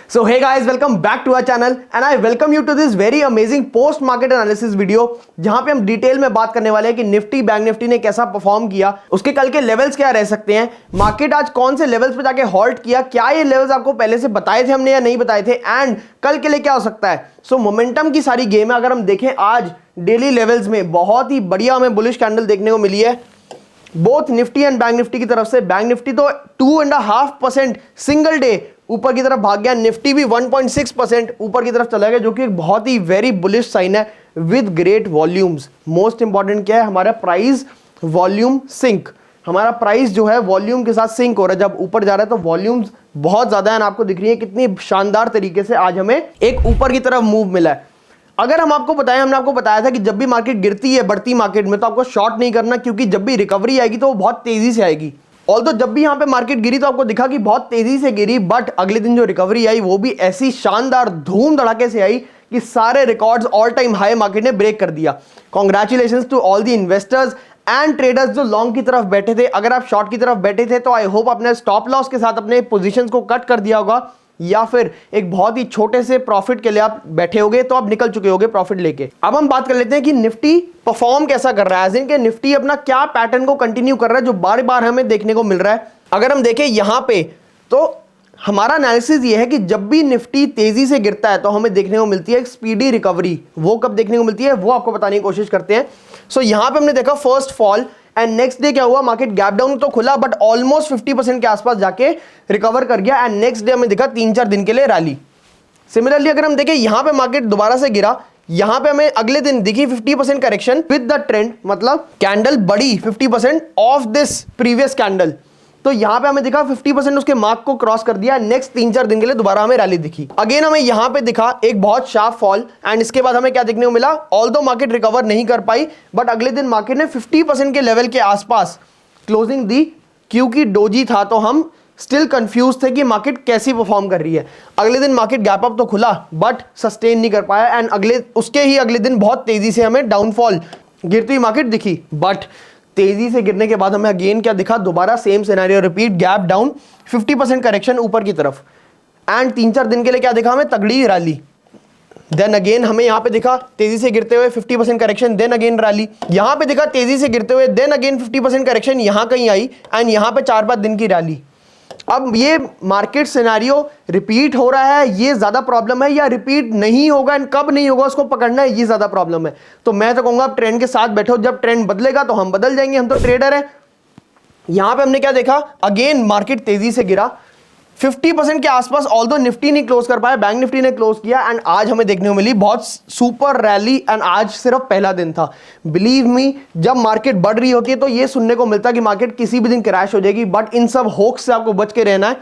So hey guys, welcome back to our channel and I welcome you to this very amazing post market analysis video जहां पे हम detail में बात करने वाले हैं कि निफ्टी बैंक निफ्टी ने कैसा परफॉर्म किया, उसके कल के लेवल्स क्या रह सकते हैं, मार्केट आज कौन से लेवल्स पे जाके हॉल्ट किया, क्या ये लेवल्स आपको पहले से बताए थे हमने या नहीं बताए थे एंड कल के लिए क्या हो सकता है। सो मोमेंटम की सारी गेम है। अगर हम देखें आज डेली लेवल्स में बहुत ही बढ़िया हमें बुलिश कैंडल देखने को मिली है both Nifty and bank Nifty की तरफ से। बैंक निफ्टी तो 2.5% सिंगल डे ऊपर की तरफ भाग गया, निफ्टी भी 1.6% ऊपर की तरफ चला गया, जो कि एक बहुत ही वेरी बुलिश साइन है with great volumes. Most important क्या है, हमारा प्राइस वॉल्यूम सिंक, हमारा प्राइस जो है वॉल्यूम के साथ सिंक हो रहा है। जब ऊपर जा रहा है तो वॉल्यूम्स बहुत ज्यादा है, आपको दिख रही है कितनी शानदार तरीके से आज हमें एक ऊपर की तरफ मूव मिला है। अगर हम आपको बताएं, हमने आपको बताया था कि जब भी मार्केट गिरती है बढ़ती मार्केट में तो आपको शॉर्ट नहीं करना, क्योंकि जब भी रिकवरी आएगी तो वो बहुत तेजी से आएगी। ऑल्दो जब भी यहां पे मार्केट गिरी तो आपको दिखा कि बहुत तेजी से गिरी, बट अगले दिन जो रिकवरी आई वो भी ऐसी शानदार धूम धड़ाके से आई कि सारे records all time high market ने ब्रेक कर दिया। Congratulations to all the investors and traders जो लॉन्ग की तरफ बैठे थे। अगर आप शॉर्ट की तरफ बैठे थे तो आई होप आपने स्टॉप लॉस के साथ अपने पोजीशंस को कट कर दिया होगा, या फिर एक बहुत ही छोटे से प्रॉफिट के लिए आप बैठे होगे तो आप निकल चुके होगे प्रॉफिट लेके। अब हम बात कर लेते हैं कि निफ्टी परफॉर्म कैसा कर रहा है, एज इन के निफ्टी अपना क्या पैटर्न को कंटिन्यू कर रहा है जो बार बार हमें देखने को मिल रहा है। अगर हम देखें यहां पे तो हमारा एनालिसिस ये है कि जब भी निफ्टी तेजी से गिरता है तो हमें देखने को मिलती है एक स्पीडी रिकवरी। वो कब देखने को मिलती है वो आपको बताने की कोशिश करते हैं। सो यहां पे हमने देखा first fall and next day क्या हुआ, मार्केट गैप डाउन तो खुला बट ऑलमोस्ट 50% के आसपास जाके रिकवर कर गया एंड नेक्स्ट डे हमें दिखा 3-4 दिन के लिए रैली। सिमिलरली अगर हम देखें यहां पे मार्केट दोबारा से गिरा, यहां पे हमें अगले दिन दिखी 50% करेक्शन विद द ट्रेंड, मतलब कैंडल बड़ी 50% ऑफ दिस प्रीवियस कैंडल। तो यहां पे हमें दिखा 50% उसके मार्क को क्रॉस कर दिया, नेक्स्ट 3-4 दिन के लिए दोबारा हमें रैली दिखी। अगेन हमें यहां पे दिखा एक बहुत शार्प फॉल एंड इसके बाद हमें क्या देखने को मिला, ऑल्दो मार्केट रिकवर नहीं कर पाई बट अगले दिन मार्केट ने 50% के लेवल के आसपास क्लोजिंग दी। क्योंकि डोजी था तो हम स्टिल कंफ्यूज थे कि मार्केट कैसी परफॉर्म कर रही है। अगले दिन मार्केट गैप अप तो खुला बट सस्टेन नहीं कर पाया एंड उसके ही अगले दिन बहुत तेजी से हमें डाउनफॉल गिरती हुई मार्केट दिखी। बट तेजी से गिरने के बाद हमें अगेन क्या दिखा, दोबारा same scenario repeat, gap down 50% correction ऊपर की तरफ एंड 3-4 दिन के लिए क्या दिखा हमें, तगड़ी रैली। देन अगेन हमें यहां पे दिखा तेजी से गिरते हुए 50% करेक्शन, देन अगेन रैली। यहां पे दिखा तेजी से गिरते हुए देन अगेन 50% करेक्शन, यहां कहीं आई एंड यहां पे 4-5 दिन की रैली। अब ये मार्केट सिनेरियो रिपीट हो रहा है, ये ज्यादा प्रॉब्लम है, या रिपीट नहीं होगा एंड कब नहीं होगा उसको पकड़ना है, ये ज्यादा प्रॉब्लम है। तो मैं तो कहूंगा आप ट्रेंड के साथ बैठो, जब ट्रेंड बदलेगा तो हम बदल जाएंगे, हम तो ट्रेडर हैं। यहां पे हमने क्या देखा, अगेन मार्केट तेजी से गिरा 50% के आसपास, ऑल्दो निफ्टी नहीं क्लोज कर पाया, बैंक निफ्टी ने क्लोज किया एंड आज हमें देखने को मिली बहुत सुपर रैली एंड आज सिर्फ पहला दिन था। बिलीव मी, जब मार्केट बढ़ रही होती है तो ये सुनने को मिलता है कि मार्केट किसी भी दिन क्रैश हो जाएगी, बट इन सब होक्स से आपको बच के रहना है।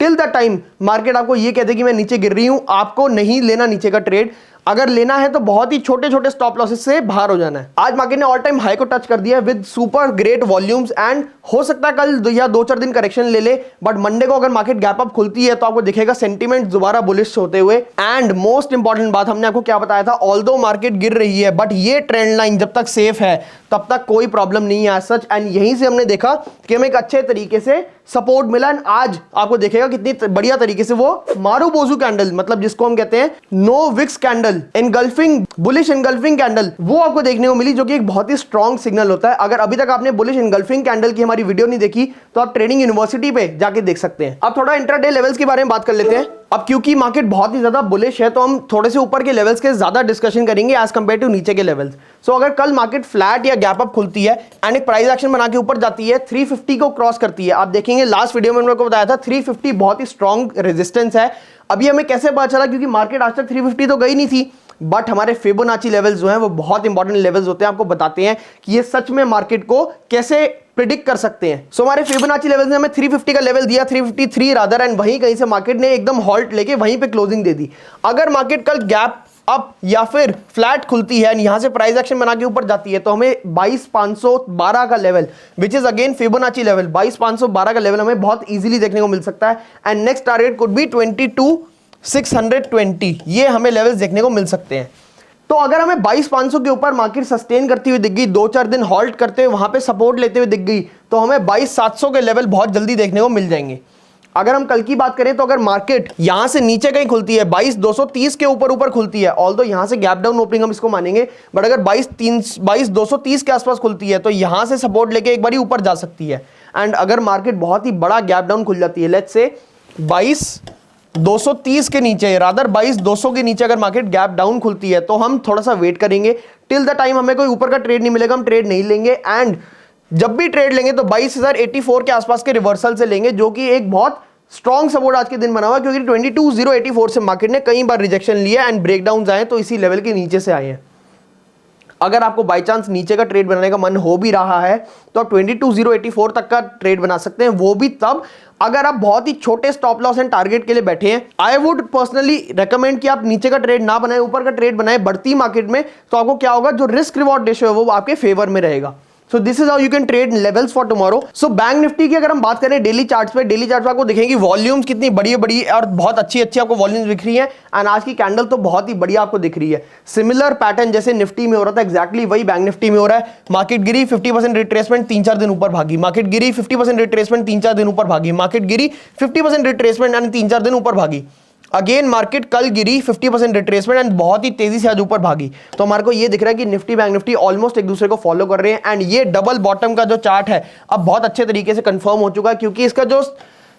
टिल द टाइम मार्केट आपको ये कहते कि मैं नीचे गिर रही हूं, आपको नहीं लेना नीचे का ट्रेड। अगर लेना है तो बहुत ही छोटे छोटे स्टॉप लॉसेस से बाहर हो जाना है। आज मार्केट ने ऑल टाइम हाई को टच कर दिया with super great volumes and हो सकता है कल या 2-4 दिन करेक्शन ले ले, बट मंडे को अगर मार्केट गैप अप खुलती है तो आपको दिखेगा सेंटीमेंट दोबारा बुलिश होते हुए। एंड मोस्ट इंपॉर्टेंट बात हमने आपको क्या बताया था, ऑल्दो मार्केट गिर रही है बट ये ट्रेंड लाइन जब तक सेफ है तब तक कोई प्रॉब्लम नहीं है सच। एंड यहीं से हमने देखा कि हमें एक अच्छे तरीके से सपोर्ट मिला एंड आज आपको देखेगा कितनी बढ़िया तरीके से वो मारूबोजू कैंडल, मतलब जिसको हम कहते हैं no wicks candle, engulfing bullish engulfing candle, वो आपको देखने को मिली, जो कि एक बहुत ही स्ट्रॉन्ग सिग्नल होता है। अगर अभी तक आपने बुलिश एनगल्फिंग कैंडल की हमारी वीडियो नहीं देखी तो आप ट्रेडिंग यूनिवर्सिटी पे जाके देख सकते हैं। अब थोड़ा इंट्राडे लेवल्स के बारे में बात कर लेते हैं। अब क्योंकि मार्केट बहुत ही ज्यादा बुलिश है तो हम थोड़े से ऊपर के लेवल्स के ज्यादा डिस्कशन करेंगे एज कंपेयर टू नीचे के लेवल्स। सो अगर कल मार्केट फ्लैट या गैप अप खुलती है एंड एक प्राइस एक्शन बना के ऊपर जाती है, 350 को क्रॉस करती है, आप देखेंगे लास्ट वीडियो में मैंने आपको बताया था 350 बहुत ही स्ट्रॉन्ग रेजिस्टेंस है। अभी हमें कैसे पता चला, क्योंकि मार्केट आज तक 350 तो गई नहीं थी, बट हमारे फिबोनाची लेवल्स जो हैं वो बहुत इंपॉर्टेंट लेवल्स होते हैं, आपको बताते हैं कि ये सच में मार्केट को कैसे प्रिडिक्ट कर सकते हैं। सो हमारे फिबोनाची लेवल्स ने हमें 350 का लेवल दिया, 353 रादर, एंड वहीं कहीं से मार्केट ने एकदम हॉल्ट लेके वहीं पे क्लोजिंग दे दी। अगर मार्केट कल गैप अप या फिर फ्लैट खुलती है, यहां से प्राइस एक्शन बना के ऊपर जाती है तो हमें 22,512 का level, which is again Fibonacci level, 22,512 का लेवल हमें बहुत इजीली देखने को मिल सकता है and next target could be 22,620, ये हमें लेवल्स देखने को मिल सकते हैं। तो अगर हमें 22,500 के ऊपर मार्केट सस्टेन करती हुई दिख गई, 2-4 दिन हॉल्ट करते हुए वहां पे सपोर्ट लेते हुए दिख गई, तो हमें 22,700 के लेवल बहुत जल्दी देखने को मिल जाएंगे। अगर हम कल की बात करें तो अगर मार्केट यहां से नीचे कहीं खुलती है 22,230 के ऊपर खुलती है, ऑल्दो यहां से गैप डाउन ओपनिंग हम इसको मानेंगे, बट अगर 22,230 के आसपास खुलती है तो यहां से सपोर्ट लेके एक बारी ऊपर जा सकती है। एंड अगर मार्केट बहुत ही बड़ा गैप डाउन खुल जाती है, लेट्स से 22,230 के नीचे, रादर 22,200 के नीचे अगर मार्केट गैप डाउन खुलती है तो हम थोड़ा सा वेट करेंगे। टिल द टाइम हमें कोई ऊपर का ट्रेड नहीं मिलेगा, हम ट्रेड नहीं लेंगे। एंड जब भी ट्रेड लेंगे तो 22,084 के आसपास के रिवर्सल से लेंगे, जो कि एक बहुत स्ट्रॉन्ग सपोर्ट आज के दिन बना हुआ है, क्योंकि 22,084 से मार्केट ने कई बार रिजेक्शन लिया एंड ब्रेकडाउन आए तो इसी लेवल के नीचे से आए हैं। अगर आपको बाय चांस नीचे का ट्रेड बनाने का मन हो भी रहा है तो आप 22,084 तक का ट्रेड बना सकते हैं, वो भी तब अगर आप बहुत ही छोटे स्टॉप लॉस एंड टारगेट के लिए बैठे हैं। आई वुड पर्सनली रेकमेंड कि आप नीचे का ट्रेड ना बनाएं, ऊपर का ट्रेड बनाएं बढ़ती मार्केट में, तो आपको क्या होगा, जो रिस्क रिवॉर्ड रेशियो है वो आपके फेवर में रहेगा। So this is how you can trade levels for tomorrow. So bank Nifty की अगर हम बात करें डेली चार्ट्स पे, डेली चार्ट्स पे आपको दिखेंगे वॉल्यूम्स कितनी बड़ी बड़ी और बहुत अच्छी अच्छी आपको वॉल्यूम्स दिख रही है। एंड आज की कैंडल तो बहुत ही बढ़िया आपको दिख रही है। सिमिलर पैटर्न जैसे निफ्टी में हो रहा था, एक्जैक्टली वही बैंक निफ्टी में हो रहा है। मार्केट गिरी, 50% रिट्रेसमेंट, 3-4 दिन ऊपर भागी। मार्केट गिरी, 50% रिट्रेसमेंट, 3-4 दिन ऊपर भागी। मार्केट गिरी, 50% रिट्रेसमेंट एंड 3-4 दिन ऊपर भागी। अगेन मार्केट कल गिरी, 50% रिट्रेसमेंट एंड बहुत ही तेजी से आज ऊपर भागी। तो हमारे को ये दिख रहा है कि निफ्टी बैंक निफ्टी ऑलमोस्ट एक दूसरे को फॉलो कर रहे हैं। एंड ये डबल बॉटम का जो चार्ट है अब बहुत अच्छे तरीके से कंफर्म हो चुका है, क्योंकि इसका जो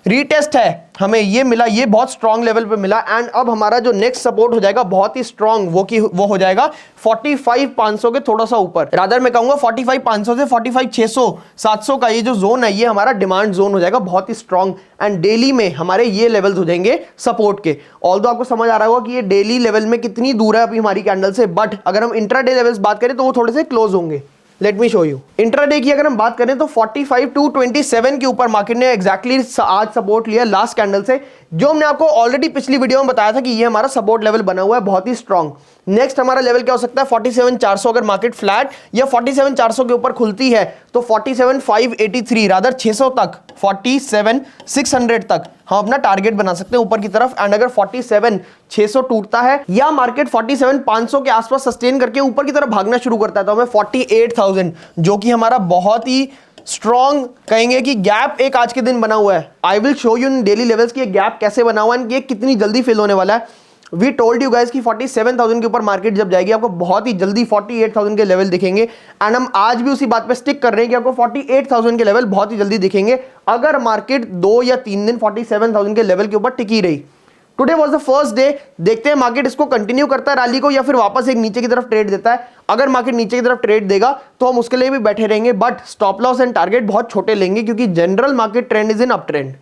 रीटेस्ट है हमें ये मिला, ये बहुत स्ट्रॉन्ग लेवल पे मिला। एंड अब हमारा जो नेक्स्ट सपोर्ट हो जाएगा बहुत ही स्ट्रॉन्ग, वो हो जाएगा 45,500 के थोड़ा सा ऊपर, रादर मैं कहूंगा 45,500 से 45,600 700 का ये जो जोन है ये हमारा डिमांड जोन हो जाएगा बहुत ही स्ट्रॉन्ग। एंड डेली में हमारे ये लेवल्स हो जाएंगे सपोर्ट के। ऑल्दो आपको समझ आ रहा होगा कि ये डेली लेवल में कितनी दूर है अभी हमारी कैंडल से, बट अगर हम इंट्राडे लेवल्स बात करें तो वो थोड़े से क्लोज होंगे। Let me show you. Intraday की अगर हम बात करें तो 45,227 के ऊपर मार्केट ने एग्जैक्टली आज सपोर्ट लिया लास्ट कैंडल से, जो हमने आपको ऑलरेडी पिछली वीडियो में बताया था कि ये हमारा सपोर्ट लेवल बना हुआ है बहुत ही स्ट्रॉन्ग। नेक्स्ट हमारा लेवल क्या हो सकता है, 47,400। अगर मार्केट फ्लैट या 47,400 के ऊपर खुलती है तो 47,583 रादर 600 तक, 47,600 तक हम अपना टारगेट बना सकते हैं ऊपर की तरफ। एंड अगर 47,600 टूटता है या मार्केट 47,500 के आसपास सस्टेन करके ऊपर की तरफ भागना शुरू करता है तो हमें 48,000, जो कि हमारा बहुत ही स्ट्रॉन्ग कहेंगे कि गैप एक आज के दिन बना हुआ है। I will show you in daily levels की गैप कैसे बना हुआ है, ये कितनी जल्दी फिल होने वाला है। वी टोल्ड यू गाइस कि 47,000 के ऊपर मार्केट जब जाएगी आपको बहुत ही जल्दी 48,000 के लेवल दिखेंगे। एंड हम आज भी उसी बात पे स्टिक कर रहे हैं कि आपको 48,000 के लेवल बहुत ही जल्दी दिखेंगे अगर मार्केट 2 या 3 दिन 47,000 के लेवल के ऊपर टिकी रही। Today was the first day, देखते हैं मार्केट इसको कंटिन्यू करता है रैली को या फिर वापस एक नीचे की तरफ ट्रेड देता है। अगर मार्केट नीचे की तरफ ट्रेड देगा तो हम उसके लिए भी बैठे रहेंगे, but stop loss and target बहुत छोटे लेंगे क्योंकि general market trend is in up trend.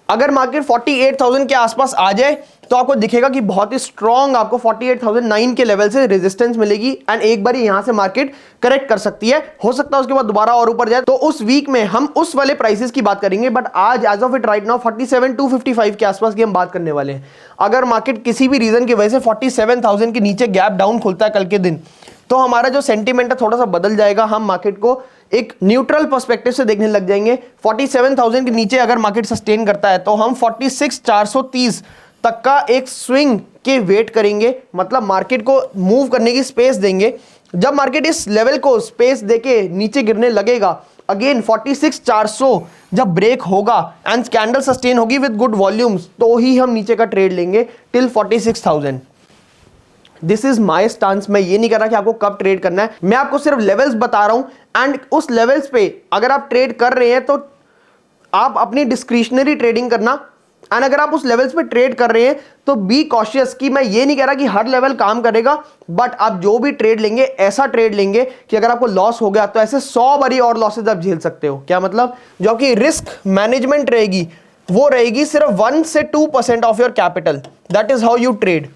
अगर मार्केट 48,000 के आसपास आ जाए तो आपको दिखेगा कि बहुत ही स्ट्रॉन्ग आपको 48,009 के लेवल से रेजिस्टेंस मिलेगी। एंड एक बार यहां से मार्केट करेक्ट कर सकती है, हो सकता है उसके बाद दोबारा और ऊपर जाए, तो उस वीक में हम उस वाले प्राइसेस की बात करेंगे। बट आज as of it right now 47,255 के आसपास की हम बात करने वाले हैं। अगर मार्केट किसी भी रीजन की वजह से 47,000 के नीचे गैप डाउन खुलता है कल के दिन, तो हमारा जो सेंटीमेंट है थोड़ा सा बदल जाएगा। हम मार्केट को एक न्यूट्रल पर्सपेक्टिव से देखने लग जाएंगे। 47,000 के नीचे अगर मार्केट सस्टेन करता है तो हम 46,430 तक का एक स्विंग के वेट करेंगे, मतलब मार्केट को मूव करने की स्पेस देंगे। जब मार्केट इस लेवल को स्पेस देके नीचे गिरने लगेगा, अगेन 46,400 जब ब्रेक होगा एंड कैंडल सस्टेन होगी विद गुड वॉल्यूम्स, तो ही हम नीचे का ट्रेड लेंगे till 46,000। This is my stance. मैं ये नहीं कर रहा कि आपको कब ट्रेड करना है, मैं आपको सिर्फ लेवल्स बता रहा हूं। एंड उस लेवल्स पे अगर आप ट्रेड कर रहे हैं तो आप अपनी डिस्क्रिशनरी ट्रेडिंग करना। एंड अगर आप उस लेवल्स पे ट्रेड कर रहे हैं तो बी कॉशियस कि मैं ये नहीं कह रहा कि हर लेवल काम करेगा, बट आप जो भी ट्रेड लेंगे ऐसा ट्रेड लेंगे कि अगर आपको लॉस हो गया तो ऐसे 100 बारी और लॉसेज आप झेल सकते हो। क्या मतलब, जो कि रिस्क मैनेजमेंट रहेगी वो रहेगी सिर्फ 1 से 2% of your capital. That is how you trade.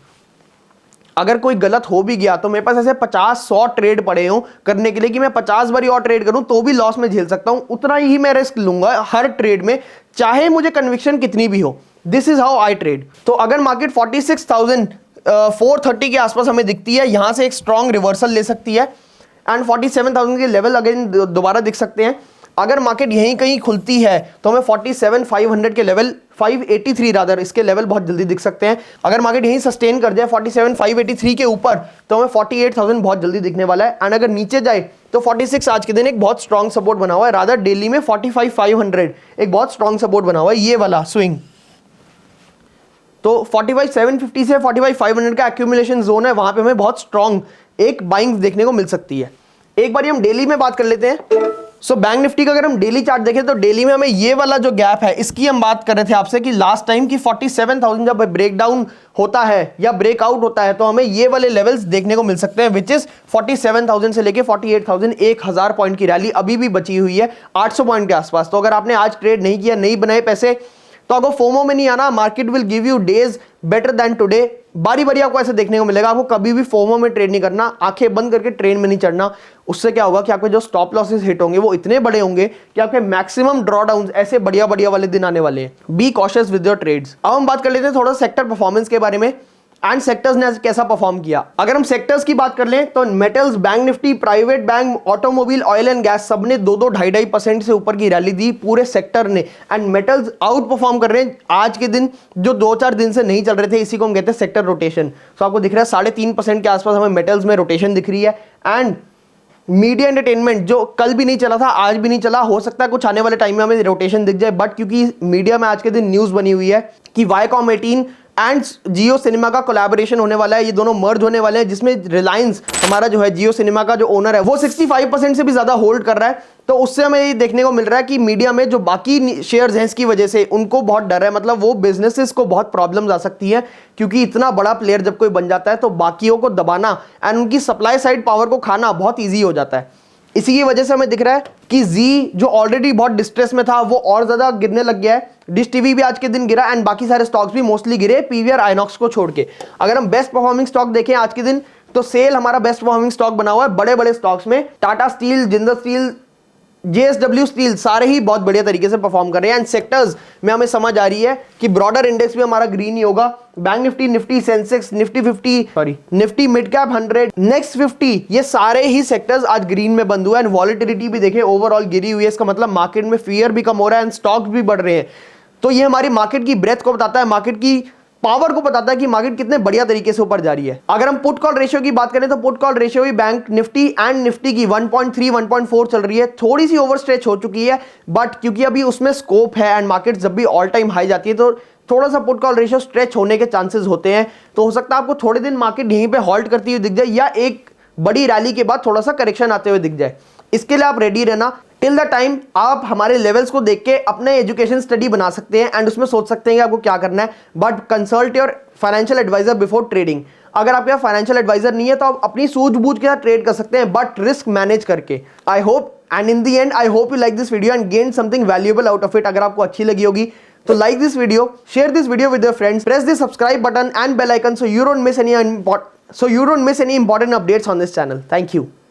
अगर कोई गलत हो भी गया तो मेरे पास ऐसे 50-100 ट्रेड पड़े हो करने के लिए कि मैं 50 बारी और ट्रेड करूं तो भी लॉस में झेल सकता हूं, उतना ही मैं रिस्क लूंगा हर ट्रेड में, चाहे मुझे कन्विक्शन कितनी भी हो। This is how I trade. तो अगर मार्केट 46,430 के आसपास हमें दिखती है, यहां से एक स्ट्रॉन्ग रिवर्सल ले सकती है एंड 47,000 के लेवल अगेन दोबारा दिख सकते हैं। अगर मार्केट यहीं कहीं खुलती है तो हमें 47,500 के लेवल, 583 रादर, इसके लेवल बहुत जल्दी दिख सकते हैं। अगर मार्केट यहीं सस्टेन कर जाए 47,583 के ऊपर तो हमें 48,000 बहुत जल्दी दिखने वाला है। एंड अगर नीचे जाए तो 46 आज के दिन एक बहुत स्ट्रॉन्ग सपोर्ट बना हुआ है। रादर डेली में 45,500 एक बहुत स्ट्रॉन्ग सपोर्ट बना हुआ है, ये वाला स्विंग। तो 45,750 से 45,500 का एक्यूमुलेशन जोन है, वहां पे हमें बहुत स्ट्रॉन्ग एक बाइंग देखने को मिल सकती है। एक बार हम डेली में बात कर लेते हैं। सो बैंक निफ्टी का अगर हम डेली चार्ट देखें तो डेली में हमें ये वाला जो गैप है, इसकी हम बात कर रहे थे आपसे कि लास्ट टाइम की 47,000 जब ब्रेकडाउन होता है या ब्रेकआउट होता है तो हमें ये वाले लेवल्स देखने को मिल सकते हैं, विच इज 47,000 से लेके 48,000, 1000 पॉइंट की रैली अभी भी बची हुई है 800 पॉइंट के आसपास। तो अगर आपने आज ट्रेड नहीं किया, नहीं बनाए पैसे, तो अगर फोमो में नहीं आना, market will give you days better than today. बारी बारी आपको ऐसे देखने को मिलेगा। आपको कभी भी फोमो में ट्रेड नहीं करना, आंखें बंद करके ट्रेन में नहीं चढ़ना। उससे क्या होगा कि आपके जो स्टॉप लॉसेस हिट होंगे वो इतने बड़े होंगे कि आपके मैक्सिमम ड्रॉडाउन ऐसे बढ़िया बढ़िया वाले दिन आने वाले हैं। Be cautious with your trades. अब हम बात कर लेते हैं थोड़ा सेक्टर परफॉर्मेंस के बारे में एंड सेक्टर्स ने कैसा परफॉर्म किया। अगर हम सेक्टर्स की बात कर लें तो metals, bank Nifty, private bank, automobile, oil and gas सबने 2-2.5% से ऊपर की रैली दी पूरे सेक्टर ने। एंड मेटल्स आउट परफॉर्म कर रहे हैं आज के दिन, जो 2-4 दिन से नहीं चल रहे थे। इसी को हम कहते हैं सेक्टर रोटेशन। तो आपको दिख रहा है 3.5% के आसपास हमें मेटल्स में रोटेशन दिख रही है। एंड मीडिया एंटरटेनमेंट जो कल भी नहीं चला था, आज भी नहीं चला, हो सकता है कुछ आने वाले टाइम में हमें रोटेशन दिख जाए, बट क्योंकि मीडिया में आज के दिन न्यूज बनी हुई है कि वाईकॉम 18 एंड जियो सिनेमा का कोलैबोरेशन होने वाला है, ये दोनों मर्ज होने वाले हैं, जिसमें रिलायंस हमारा जो है जियो सिनेमा का जो ओनर है वो 65% से भी ज्यादा होल्ड कर रहा है। तो उससे हमें ये देखने को मिल रहा है कि मीडिया में जो बाकी शेयर्स हैं इसकी वजह से उनको बहुत डर है, मतलब वो बिजनेसेस को बहुत प्रॉब्लम्स आ सकती है, क्योंकि इतना बड़ा प्लेयर जब कोई बन जाता है तो बाकियों को दबाना एंड उनकी सप्लाई साइड पावर को खाना बहुत ईजी हो जाता है। इसी की वजह से हमें दिख रहा है कि जी जो ऑलरेडी बहुत डिस्ट्रेस में था वो और ज्यादा गिरने लग गया है। डिश टीवी भी आज के दिन गिरा एंड बाकी सारे स्टॉक्स भी मोस्टली गिरे, पीवीआर, आइनॉक्स को छोड़ के। अगर हम बेस्ट परफॉर्मिंग स्टॉक देखें आज के दिन तो सेल हमारा बेस्ट परफॉर्मिंग स्टॉक बना हुआ है। बड़े बड़े स्टॉक्स में Tata steel, Jindal steel, JSW steel सारे ही बहुत बढ़िया तरीके से परफॉर्म कर रहे हैं। एंड सेक्टर्स में हमें समझ आ रही है कि ब्रॉडर इंडेक्स भी हमारा ग्रीन ही होगा। Bank Nifty, Nifty Sensex, Nifty mid cap 100, next 50, ये सारे ही सेक्टर्स आज ग्रीन में बंद हुए। एंड वॉलेटिलिटी भी देखें ओवरऑल गिरी हुई है। इसका मतलब मार्केट में फियर भी कम हो रहा है एंड स्टॉक्स भी बढ़ रहे हैं। तो ये हमारी मार्केट की ब्रेथ को बताता है, मार्केट की पावर को बताता है कि मार्केट कितने बढ़िया तरीके से ऊपर जा रही है। अगर हम पुट कॉल रेशियो की बात करें तो पुट कॉल रेशियो भी बैंक निफ्टी एंड निफ्टी की 1.3, 1.4 चल रही है। थोड़ी सी ओवर स्ट्रेच हो चुकी है, बट क्योंकि अभी उसमें स्कोप है एंड मार्केट जब भी ऑल टाइम हाई जाती है तो थोड़ा सा पुट कॉल रेशियो स्ट्रेच होने के चांसेस होते हैं। तो हो सकता है आपको थोड़े दिन मार्केट यहीं पे हॉल्ट करती हुई दिख जाए या एक बड़ी रैली के बाद थोड़ा सा करेक्शन आते हुए दिख जाए। इसके लिए आप रेडी रहना। टिल द टाइम आप हमारे लेवल्स को देख के अपने एजुकेशन स्टडी बना सकते हैं एंड उसमें सोच सकते हैं कि आपको क्या करना है, but consult your financial advisor before trading. अगर आपके पास फाइनेंशियल एडवाइजर नहीं है तो आप अपनी सूझबूझ के साथ ट्रेड कर सकते हैं, बट रिस्क मैनेज करके। I hope and in the end I hope you like this video and gain something valuable out of it. अगर आपको अच्छी लगी होगी तो like this video, share this video with your friends, press the subscribe button and bell icon so you don't miss any important updates on this channel. Thank you.